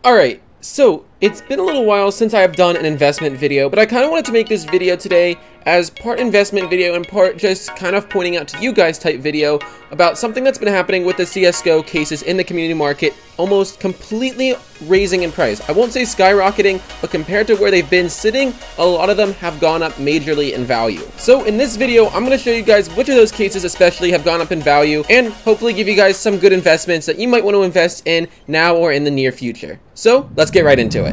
Alright, so it's been a little while since I have done an investment video, but I kind of wanted to make this video today as part investment video and part just kind of pointing out to you guys type video about something that's been happening with the CSGO cases in the community market, almost completely raising in price. I won't say skyrocketing, but compared to where they've been sitting, a lot of them have gone up majorly in value. So in this video, I'm going to show you guys which of those cases especially have gone up in value and hopefully give you guys some good investments that you might want to invest in now or in the near future. So let's get right into it.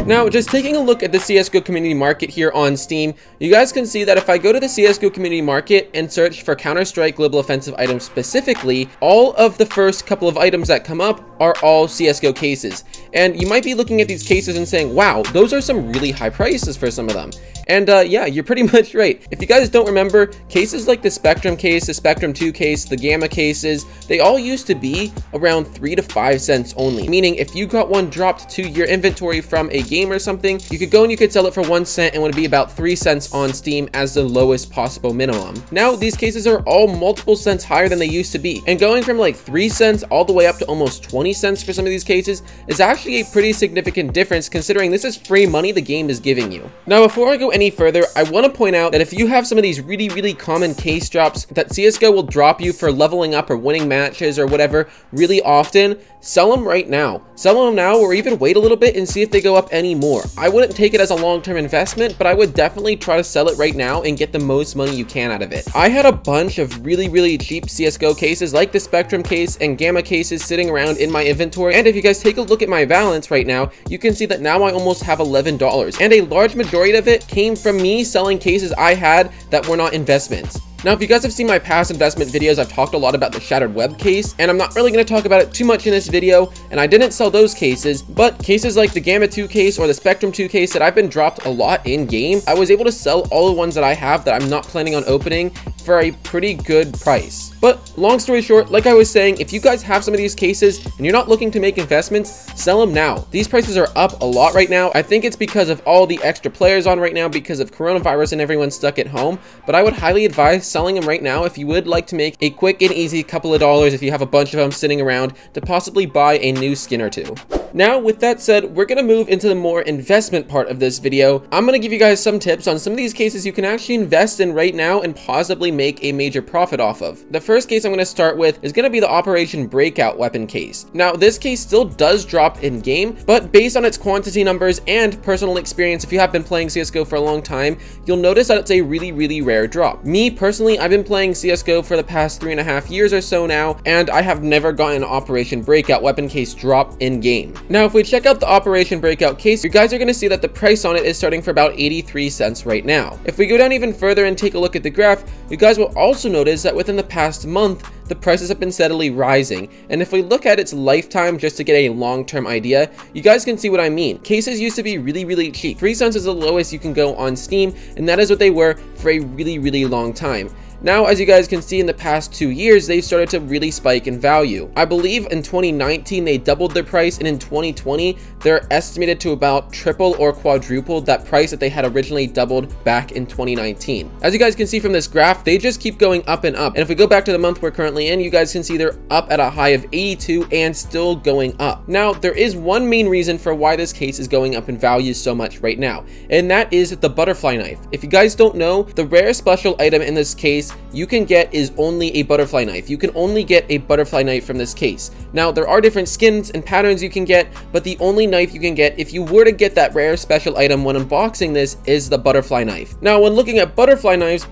Now, just taking a look at the CSGO community market here on Steam, you guys can see that if I go to the CSGO community market and search for Counter-Strike Global Offensive items specifically, all of the first couple of items that come up are all CSGO cases. And you might be looking at these cases and saying, wow, those are some really high prices for some of them. And yeah, you're pretty much right. If you guys don't remember, cases like the Spectrum case, the Spectrum 2 case, the Gamma cases, they all used to be around 3 to 5 cents only. Meaning if you got one dropped to your inventory from a game or something, you could go and you could sell it for 1 cent and would be about 3 cents on Steam as the lowest possible minimum. Now these cases are all multiple cents higher than they used to be. And going from like 3 cents all the way up to almost 20 cents for some of these cases is actually a pretty significant difference considering this is free money the game is giving you. Now before I go any further, I want to point out that if you have some of these really common case drops that CSGO will drop you for leveling up or winning matches or whatever really often, sell them right now. Sell them now or even wait a little bit and see if they go up any more. I wouldn't take it as a long-term investment, but I would definitely try to sell it right now and get the most money you can out of it. I had a bunch of really cheap CSGO cases like the Spectrum case and Gamma cases sitting around in my inventory, and if you guys take a look at my balance right now, you can see that now I almost have $11, and a large majority of it came from me selling cases I had that were not investments. Now, if you guys have seen my past investment videos, I've talked a lot about the Shattered Web case, and I'm not really going to talk about it too much in this video, and I didn't sell those cases, but cases like the Gamma 2 case or the Spectrum 2 case that I've been dropped a lot in game, I was able to sell all the ones that I have that I'm not planning on opening for a pretty good price. But long story short, like I was saying, if you guys have some of these cases and you're not looking to make investments, sell them now. These prices are up a lot right now. I think it's because of all the extra players on right now because of coronavirus and everyone stuck at home, but I would highly advise selling them right now if you would like to make a quick and easy couple of dollars if you have a bunch of them sitting around to possibly buy a new skin or two. Now, with that said, we're going to move into the more investment part of this video. I'm going to give you guys some tips on some of these cases you can actually invest in right now and possibly make a major profit off of. The first case I'm going to start with is going to be the Operation Breakout weapon case. Now, this case still does drop in game, but based on its quantity numbers and personal experience, if you have been playing CSGO for a long time, you'll notice that it's a really rare drop. Me, personally, I've been playing CSGO for the past 3.5 years or so now, and I have never gotten an Operation Breakout weapon case drop in game. Now, if we check out the Operation Breakout case, you guys are going to see that the price on it is starting for about 83 cents right now. If we go down even further and take a look at the graph, you guys will also notice that within the past month, the prices have been steadily rising. And if we look at its lifetime just to get a long-term idea, you guys can see what I mean. Cases used to be really cheap. 3 cents is the lowest you can go on Steam, and that is what they were for a really long time. Now, as you guys can see in the past 2 years, they've started to really spike in value. I believe in 2019, they doubled their price, and in 2020, they're estimated to about triple or quadruple that price that they had originally doubled back in 2019. As you guys can see from this graph, they just keep going up and up. And if we go back to the month we're currently in, you guys can see they're up at a high of 82 and still going up. Now, there is one main reason for why this case is going up in value so much right now, and that is the butterfly knife. If you guys don't know, the rare special item in this case you can get is only a butterfly knife. You can only get a butterfly knife from this case. Now, there are different skins and patterns you can get, but the only knife you can get if you were to get that rare special item when unboxing this is the butterfly knife. Now, when looking at butterfly knives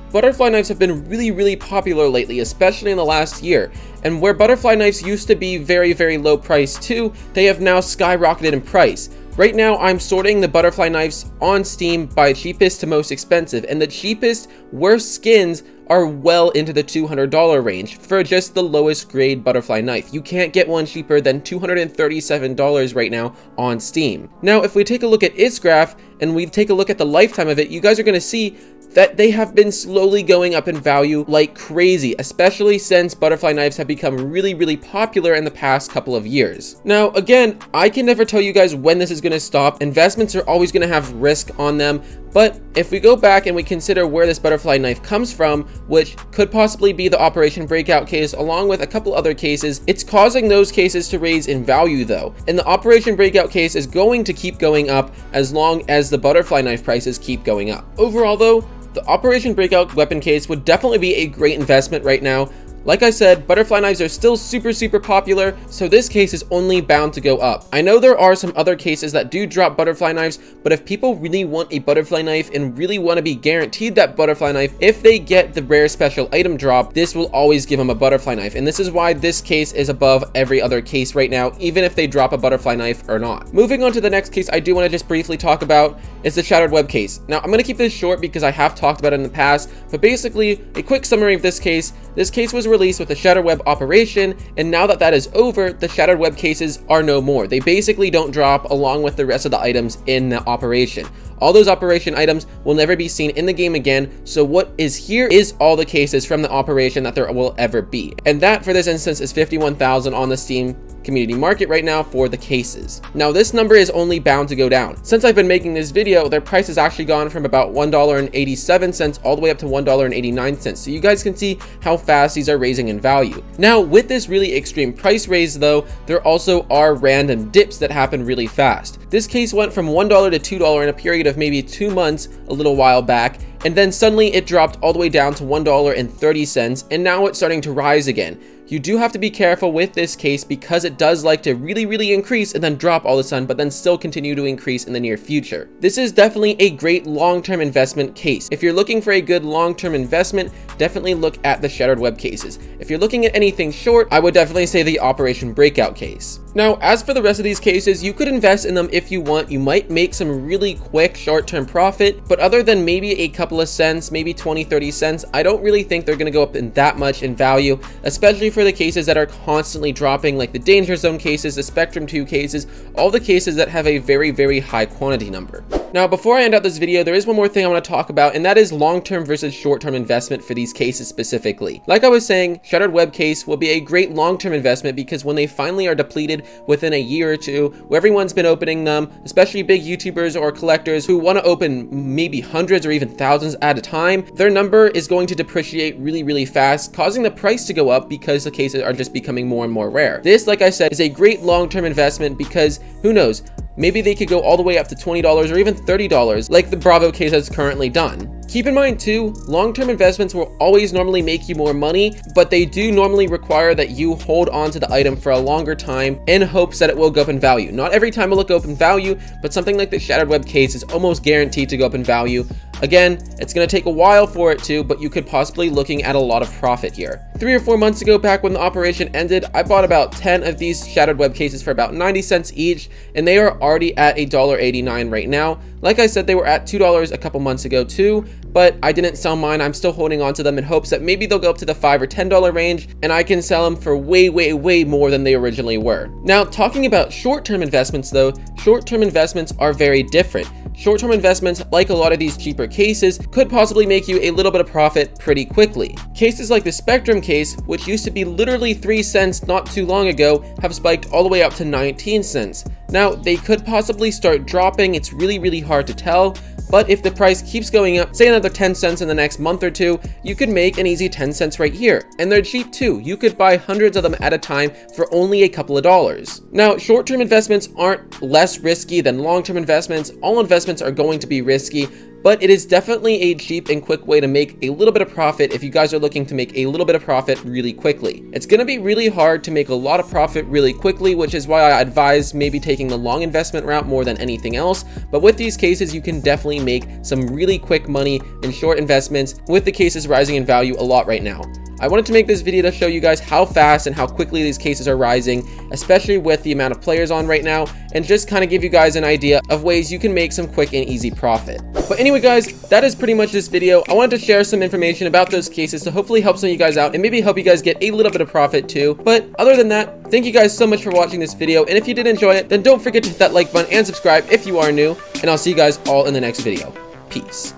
have been really popular lately, especially in the last year. And where butterfly knives used to be very low price too, they have now skyrocketed in price. Right now, I'm sorting the butterfly knives on Steam by cheapest to most expensive, and the cheapest, worst skins are well into the $200 range for just the lowest grade butterfly knife. You can't get one cheaper than $237 right now on Steam. Now, if we take a look at its graph and we take a look at the lifetime of it, you guys are going to see that they have been slowly going up in value like crazy, especially since butterfly knives have become really popular in the past couple of years. Now, again, I can never tell you guys when this is going to stop. Investments are always going to have risk on them, But if we go back and we consider where this butterfly knife comes from, which could possibly be the Operation Breakout case along with a couple other cases, it's causing those cases to raise in value though. And the Operation Breakout case is going to keep going up as long as the butterfly knife prices keep going up. Overall though, the Operation Breakout weapon case would definitely be a great investment right now. Like I said, butterfly knives are still super popular, so this case is only bound to go up. I know there are some other cases that do drop butterfly knives, but if people really want a butterfly knife and really want to be guaranteed that butterfly knife, if they get the rare special item drop, this will always give them a butterfly knife. And this is why this case is above every other case right now, even if they drop a butterfly knife or not. Moving on to the next case I do want to just briefly talk about is the Shattered Web case. Now, I'm going to keep this short because I have talked about it in the past, but basically, a quick summary of this case. This case was released with the Shattered Web operation, and now that that is over, the Shattered Web cases are no more. They basically don't drop along with the rest of the items in the operation. All those operation items will never be seen in the game again, so what is here is all the cases from the operation that there will ever be. And that, for this instance, is 51,000 on the Steam community market right now for the cases. Now, this number is only bound to go down. Since I've been making this video, their price has actually gone from about $1.87 all the way up to $1.89, so you guys can see how fast these are raising in value. Now, with this really extreme price raise though, there also are random dips that happen really fast. This case went from $1 to $2 in a period of maybe 2 months a little while back, and then suddenly it dropped all the way down to $1.30, and now it's starting to rise again. You do have to be careful with this case because it does like to really increase and then drop all of a sudden, but then still continue to increase in the near future. This is definitely a great long-term investment case. If you're looking for a good long-term investment, definitely look at the Shattered Web cases. If you're looking at anything short, I would definitely say the Operation Breakout case. Now, as for the rest of these cases, you could invest in them if you want. You might make some really quick short-term profit, but other than maybe a couple of cents, maybe 20-30 cents, I don't really think they're going to go up in that much in value, especially for the cases that are constantly dropping, like the Danger Zone cases, the Spectrum 2 cases, all the cases that have a very high quantity number. Now, before I end out this video, there is one more thing I want to talk about, and that is long-term versus short-term investment for these cases specifically. Like I was saying, Shattered Web case will be a great long-term investment because when they finally are depleted within a year or two, where everyone's been opening them, especially big YouTubers or collectors who want to open maybe hundreds or even thousands at a time, their number is going to depreciate really fast, causing the price to go up because the cases are just becoming more and more rare. This, like I said, is a great long-term investment because who knows, maybe they could go all the way up to $20 or even $30 like the Bravo case has currently done. Keep in mind too, long-term investments will always normally make you more money, but they do normally require that you hold on to the item for a longer time in hopes that it will go up in value. Not every time will it go up in value, but something like the Shattered Web case is almost guaranteed to go up in value. Again, it's going to take a while for it to, but you could possibly looking at a lot of profit here. 3 or 4 months ago, back when the operation ended, I bought about 10 of these Shattered Web cases for about 90 cents each, and they are already at $1.89 right now. Like I said, they were at $2 a couple months ago too, but I didn't sell mine. I'm still holding on to them in hopes that maybe they'll go up to the $5 or $10 range, and I can sell them for way more than they originally were. Now, talking about short-term investments though, short-term investments are very different. Short-term investments, like a lot of these cheaper cases, could possibly make you a little bit of profit pretty quickly. Cases like the Spectrum case, which used to be literally 3 cents not too long ago, have spiked all the way up to 19 cents. Now, they could possibly start dropping. It's really hard to tell, but if the price keeps going up, say another 10 cents in the next month or two, you could make an easy 10 cents right here. And they're cheap too. You could buy hundreds of them at a time for only a couple of dollars. Now, short-term investments aren't less risky than long-term investments. All investments are going to be risky, but it is definitely a cheap and quick way to make a little bit of profit if you guys are looking to make a little bit of profit really quickly. It's going to be really hard to make a lot of profit really quickly, which is why I advise maybe taking the long investment route more than anything else. But with these cases, you can definitely make some really quick money in short investments with the cases rising in value a lot right now. I wanted to make this video to show you guys how fast and how quickly these cases are rising, especially with the amount of players on right now, and just kind of give you guys an idea of ways you can make some quick and easy profit. But anyway guys, that is pretty much this video. I wanted to share some information about those cases to hopefully help some of you guys out and maybe help you guys get a little bit of profit too. But other than that, thank you guys so much for watching this video, and if you did enjoy it, then don't forget to hit that like button and subscribe if you are new, and I'll see you guys all in the next video. Peace.